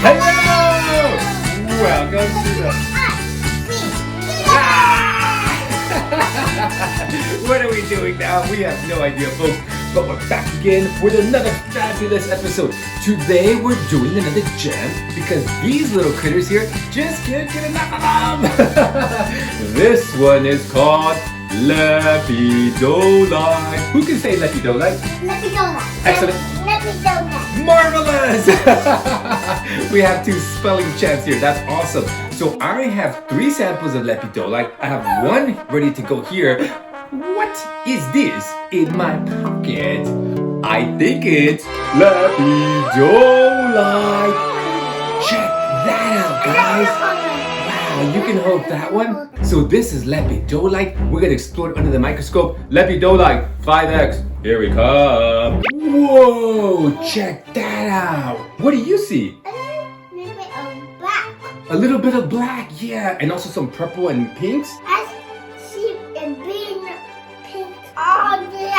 Hello! Welcome to the... What are we doing now? We have no idea, folks. But we're back again with another fabulous episode. Today we're doing another gem because these little critters here just can't get enough of them. This one is called Lepidolite. Who can say Lepidolite? Lepidolite. Excellent. Lepidolite. Marvelous! We have 2 spelling chants here. That's awesome. So I have 3 samples of Lepidolite. I have 1 ready to go here. What is this in my pocket? I think it's Lepidolite. Check that out, guys. Wow, you can hold that one. So this is Lepidolite. We're going to explore it under the microscope. Lepidolite 5X. Here we come. Whoa, check that out. What do you see? A little bit of black, yeah. And also some purple and pinks. I see a big pink all the way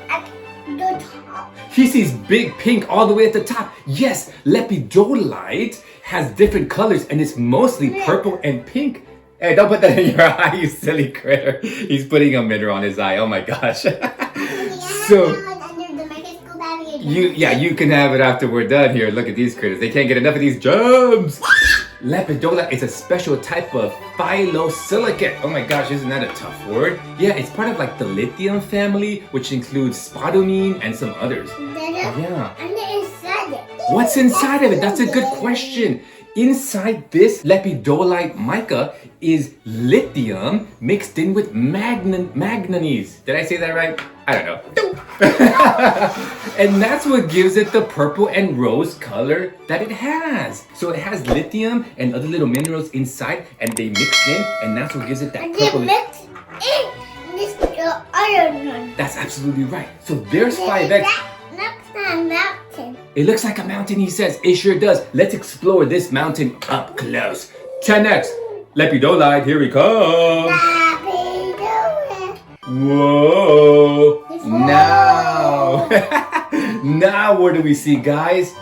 at the top. He sees big pink all the way at the top. Yes, Lepidolite has different colors and it's mostly purple and pink. Hey, don't put that in your eye, you silly critter. He's putting a mineral on his eye. Oh my gosh. So, you can have it after we're done here. Look at these critters. They can't get enough of these gems. Lepidolite is a special type of phyllosilicate. Oh my gosh, isn't that a tough word? Yeah, it's part of like the lithium family, which includes spodumene and some others. Yeah. What's inside of it? That's a good question. Inside this Lepidolite mica is lithium mixed in with manganese. Did I say that right? I don't know. And that's what gives it the purple and rose color that it has. So it has lithium and other little minerals inside and they mix in and that's what gives it that purple. Mix in this iron one. That's absolutely right. So there's 5X. Looks like a mountain. It looks like a mountain, he says. It sure does. Let's explore this mountain up close. 10X. Lepidolite, here we come. Lepidolite. Whoa. Now. Now what do we see, guys?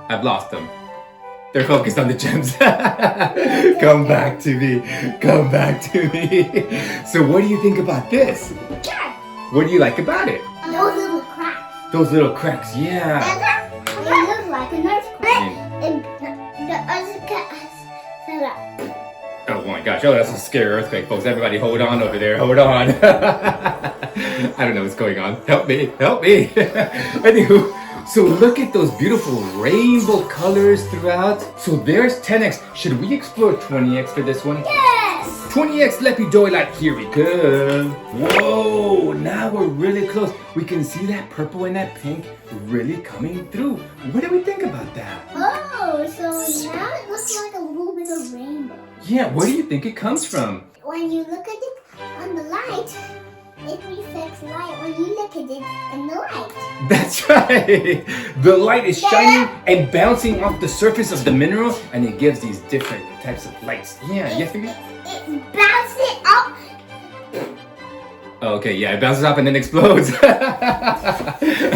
I've lost them. They're focused on the gems. Come back to me. Come back to me. So what do you think about this? What do you like about it? Those little cracks. Those little cracks, yeah. They look like an earthquake. And the earthquake has set up. Oh my gosh, oh that's a scary earthquake, folks. Everybody hold on over there, hold on. I don't know what's going on. Help me, help me. Anywho, so look at those beautiful rainbow colors throughout. So there's 10X. Should we explore 20X for this one? Yes! 20X Lepidolite, here we come. Whoa, now we're really close. We can see that purple and that pink really coming through. What do we think about that? Oh, so now it looks like a little bit of rainbow. Yeah, where do you think it comes from? When you look at it on the light, it reflects light when you look at it in the light. That's right. The light is shining and bouncing off the surface of the mineral and it gives these different types of lights. Yeah, yes, baby? It bounces up. Okay, yeah, it bounces off and then explodes.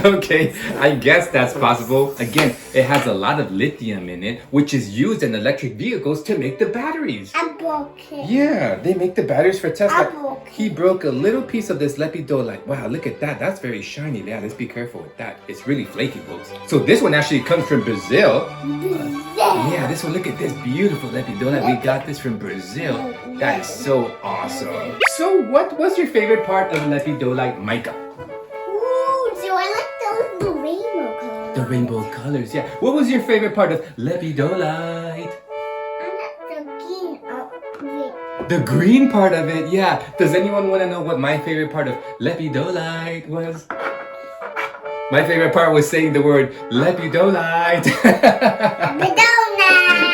Okay, I guess that's possible. Again, it has a lot of lithium in it, which is used in electric vehicles to make the batteries. I broke it. Yeah, they make the batteries for Tesla. I broke it. He broke a little piece of this Lepidolite. Wow, look at that. That's very shiny. Yeah, let's be careful with that. It's really flaky, folks. So this one actually comes from Brazil. Yeah, this one, look at this beautiful Lepidolite. We got this from Brazil. That is so awesome. So what was your favorite part of Lepidolite mica? Ooh, so I like the rainbow colors. The rainbow colors, yeah. What was your favorite part of Lepidolite? I like the green of it. The green part of it, yeah. Does anyone want to know what my favorite part of Lepidolite was? My favorite part was saying the word Lepidolite. Lepidolite.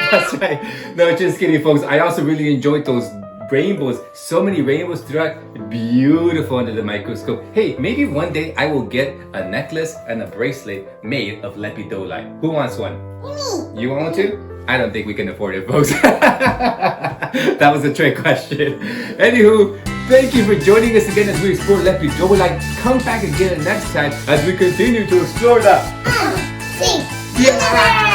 That's right. No, just kidding, folks. I also really enjoyed those rainbows. So many rainbows throughout. Beautiful under the microscope. Hey, maybe one day I will get a necklace and a bracelet made of Lepidolite. Who wants one? Me. You want one too? I don't think we can afford it, folks. That was a trick question. Anywho, thank you for joining us again as we explore Lepidolite. Come back again next time as we continue to explore the... See. Yeah!